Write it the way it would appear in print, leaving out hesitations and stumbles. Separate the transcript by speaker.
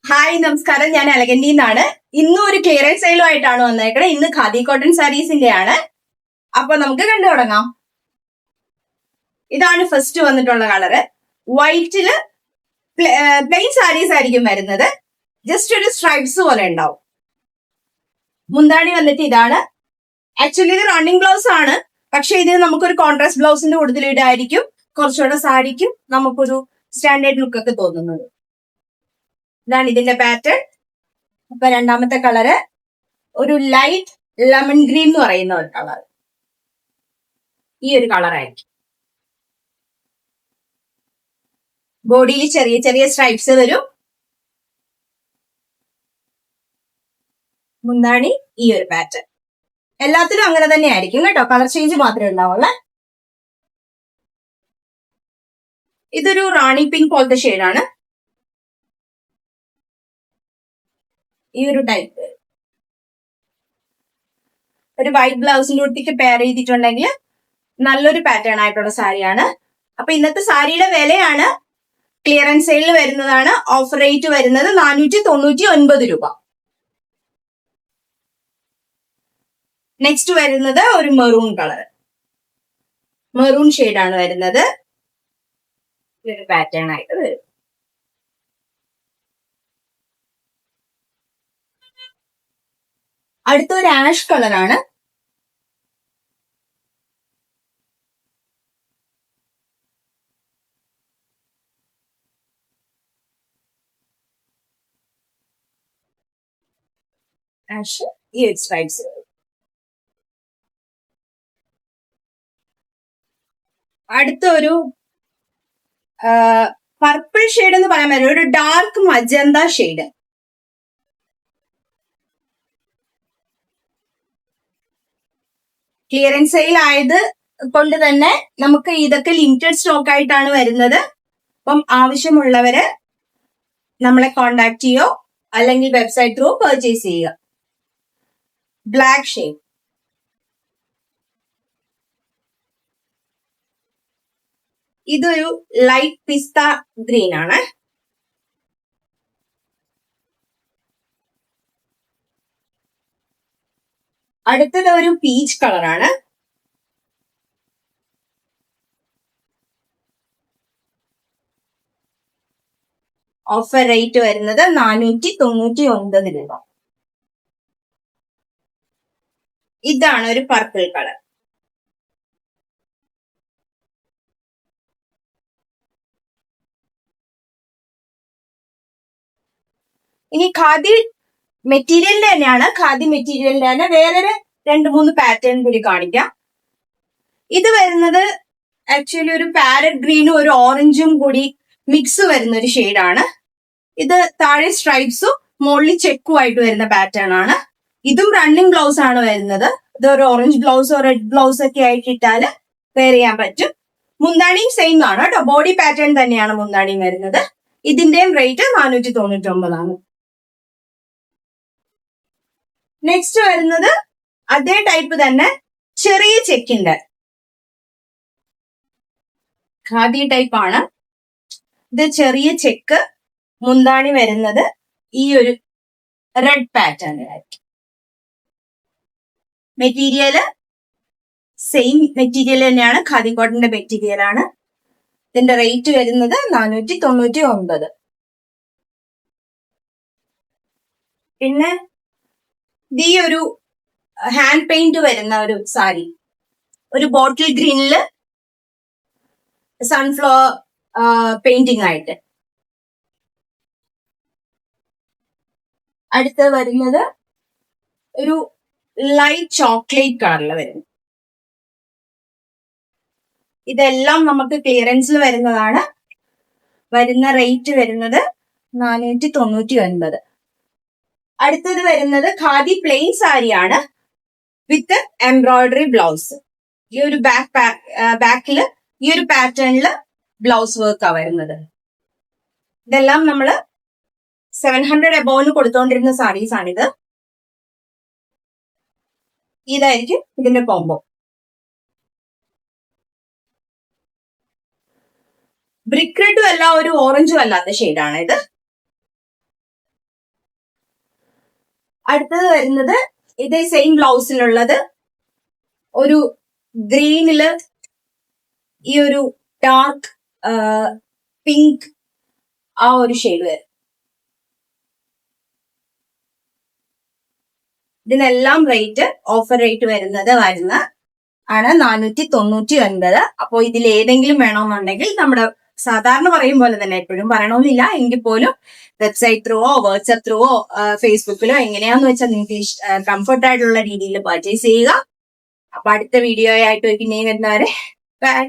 Speaker 1: Hi നമസ്കാരം, ഞാൻ അലഗന്റി നിന്നാണ്. ഇന്നും ഒരു ക്ലിയറൻസ് സെയിലുമായിട്ടാണ് വന്നേക്കണേ. ഇന്ന് ഖാദി കോട്ടൺ സാരീസിന്റെ ആണ്. അപ്പൊ നമുക്ക് കണ്ടു തുടങ്ങാം. ഇതാണ് ഫസ്റ്റ് വന്നിട്ടുള്ള കളറ്. വൈറ്റില് പ്ലെയിൻ സാരീസ് ആയിരിക്കും വരുന്നത്. ജസ്റ്റ് ഒരു സ്ട്രൈപ്സ് പോലെ ഉണ്ടാവും. മുന്താണി വന്നിട്ട് ഇതാണ്. ആക്ച്വലി ഇത് റണ്ണിങ് ബ്ലൗസ് ആണ്, പക്ഷെ ഇതിന് നമുക്കൊരു കോൺട്രാസ്റ്റ് ബ്ലൗസിന്റെ കൂടുതലിടായിരിക്കും കുറച്ചുകൂടെ സാരിക്കും നമുക്കൊരു സ്റ്റാൻഡേർഡ് ലുക്ക് ഒക്കെ തോന്നുന്നത്. ഇതാണ് ഇതിന്റെ പാറ്റേൺ. അപ്പൊ രണ്ടാമത്തെ കളറ് ഒരു ലൈറ്റ് ലെമൺ ഗ്രീൻ എന്ന് പറയുന്ന ഒരു കളർ. ഈ ഒരു കളറായിരിക്കും. ബോഡിയിൽ ചെറിയ ചെറിയ സ്ട്രൈപ്സ് വരും. മുന്താണി ഈ ഒരു പാറ്റേൺ. എല്ലാത്തിലും അങ്ങനെ തന്നെ ആയിരിക്കും കേട്ടോ, കളർ ചേഞ്ച് മാത്രമേ ഉണ്ടാവുള്ളൂ. ഇതൊരു റാണി പിങ്ക് പോലത്തെ ഷെയ്ഡാണ്. ഈ ഒരു ടൈപ്പ് ഒരു വൈറ്റ് ബ്ലൗസിന്റെ കുട്ടിക്ക് പെയർ ചെയ്തിട്ടുണ്ടെങ്കിൽ നല്ലൊരു പാറ്റേൺ ആയിട്ടുള്ള സാരിയാണ്. അപ്പൊ ഇന്നത്തെ സാരിയുടെ വിലയാണ് ക്ലിയറൻസ് സെയിലിൽ വരുന്നതാണ്. ഓഫർ റേറ്റ് വരുന്നത് 499 രൂപ. നെക്സ്റ്റ് വരുന്നത് ഒരു മെറൂൺ കളർ, മെറൂൺ ഷെയ്ഡാണ് വരുന്നത്. ഒരു പാറ്റേൺ ആയിട്ട് വരും. അടുത്ത ഒരു ആഷ് കളറാണ്. ആഷ് ഈ സ്ട്രൈപ്സ്. അടുത്ത ഒരു പർപ്പിൾ ഷെയ്ഡ് എന്ന് പറയാൻ പറ്റില്ല, ഒരു dark magenta shade. Clearance sale ആയത് കൊണ്ട് തന്നെ നമുക്ക് ഇതൊക്കെ ലിമിറ്റഡ് സ്റ്റോക്ക് ആയിട്ടാണ് വരുന്നത്. അപ്പം ആവശ്യമുള്ളവര് നമ്മളെ കോണ്ടാക്ട് ചെയ്യോ അല്ലെങ്കിൽ വെബ്സൈറ്റ് ത്രൂ പർച്ചേസ് ചെയ്യുക. Black shade. ഇതൊരു ലൈറ്റ് പിസ്ത ഗ്രീൻ ആണ്. അടുത്തത് ഒരു പീച്ച് കളറാണ്. ഓഫർ റേറ്റ് വരുന്നത് 499 രൂപ. ഇതാണ് ഒരു പർപ്പിൾ കളർ. ഇനി ഖാദി മെറ്റീരിയലിന്റെ തന്നെയാണ്. ഖാദി മെറ്റീരിയലിന്റെ തന്നെ വേറൊരു 2-3 പാറ്റേൺ കൂടി കാണിക്കാം. ഇത് വരുന്നത് ആക്ച്വലി ഒരു പാരറ്റ് ഗ്രീനും ഒരു ഓറഞ്ചും കൂടി മിക്സ് വരുന്ന ഒരു ഷെയ്ഡാണ്. ഇത് താഴെ സ്ട്രൈപ്സും മുകളിൽ ചെക്കും ആയിട്ട് വരുന്ന പാറ്റേൺ ആണ്. ഇതും റണ്ണിങ് ബ്ലൗസ് ആണ് വരുന്നത്. ഇത് ഒരു ഓറഞ്ച് ബ്ലൗസോ റെഡ് ബ്ലൗസ് ഒക്കെ ആയിട്ട് ഇട്ടാല് വെയർ ചെയ്യാൻ പറ്റും. മുന്താണിയും സെയിം ആണ് കേട്ടോ, ബോഡി പാറ്റേൺ തന്നെയാണ് മുന്താണിയും വരുന്നത്. ഇതിന്റെയും റേറ്റ് 499 ആണ്. നെക്സ്റ്റ് വരുന്നത് അതേ ടൈപ്പ് തന്നെ ചെറിയ ചെക്കിന്റെ ഖാദി ടൈപ്പ് ആണ്. ഇത് ചെറിയ ചെക്ക്, മുന്താണി വരുന്നത് ഈ ഒരു റെഡ് പാറ്റേണിലായിരിക്കും. മെറ്റീരിയല് സെയിം മെറ്റീരിയൽ തന്നെയാണ്, ഖാദി കോട്ടന്റെ മെറ്റീരിയൽ ആണ്. ഇതിന്റെ റേറ്റ് വരുന്നത് 499. പിന്നെ ഈ ഒരു ഹാൻഡ് പെയിന്റ് വരുന്ന ഒരു സാരി, ഒരു ബോട്ടിൽ ഗ്രീനില് സൺഫ്ലവർ പെയിന്റിംഗ് ആയിട്ട്. അടുത്ത വരുന്നത് ഒരു ലൈറ്റ് ചോക്ലേറ്റ് കളറിൽ വരുന്നു. ഇതെല്ലാം നമുക്ക് ക്ലിയറൻസിൽ വരുന്നതാണ്. വരുന്ന റേറ്റ് വരുന്നത് 499. അടുത്തത് വരുന്നത് ഖാദി പ്ലെയിൻ സാരിയാണ് വിത്ത് എംബ്രോയിഡറി ബ്ലൗസ്. ഈ ഒരു ബാക്കില് ഈ ഒരു പാറ്റേണില് ബ്ലൗസ് വർക്കാ വരുന്നത്. ഇതെല്ലാം നമ്മള് 700 എബോവിന് കൊടുത്തോണ്ടിരുന്ന സാരീസ് ആണിത്. ഇതായിരിക്കും ഇതിന്റെ കോംബോ. ബ്രിക്ക് റെഡും അല്ല, ഒരു ഓറഞ്ചും അല്ലാത്ത ഷെയ്ഡാണ് ഇത്. അടുത്തത് വരുന്നത് ഇതേ സെയിം ബ്ലൗസിലുള്ളത് ഒരു ഗ്രീനില് ഈ ഒരു ഡാർക്ക് പിങ്ക് ആ ഒരു ഷെയ്ഡ് വരും. ഇതിനെല്ലാം റേറ്റ് ഓഫർ റേറ്റ് വരുന്നത് ആണ് 499. അപ്പോൾ ഇതിൽ ഏതെങ്കിലും വേണമെന്നുണ്ടെങ്കിൽ നമ്മുടെ സാധാരണ പറയും പോലെ തന്നെ എപ്പോഴും പറയണമെന്നില്ല എങ്കിൽ പോലും വെബ്സൈറ്റ് ത്രൂവോ വാട്സ്ആപ്പ് ത്രൂവോ ഫേസ്ബുക്കിലോ എങ്ങനെയാന്ന് വെച്ചാൽ നിങ്ങൾക്ക് കംഫർട്ട് ആയിട്ടുള്ള രീതിയിൽ പർച്ചേസ് ചെയ്യുക. അപ്പൊ അടുത്ത വീഡിയോ ആയിട്ട് പിന്നെയും വരുന്നവരെ ബൈ.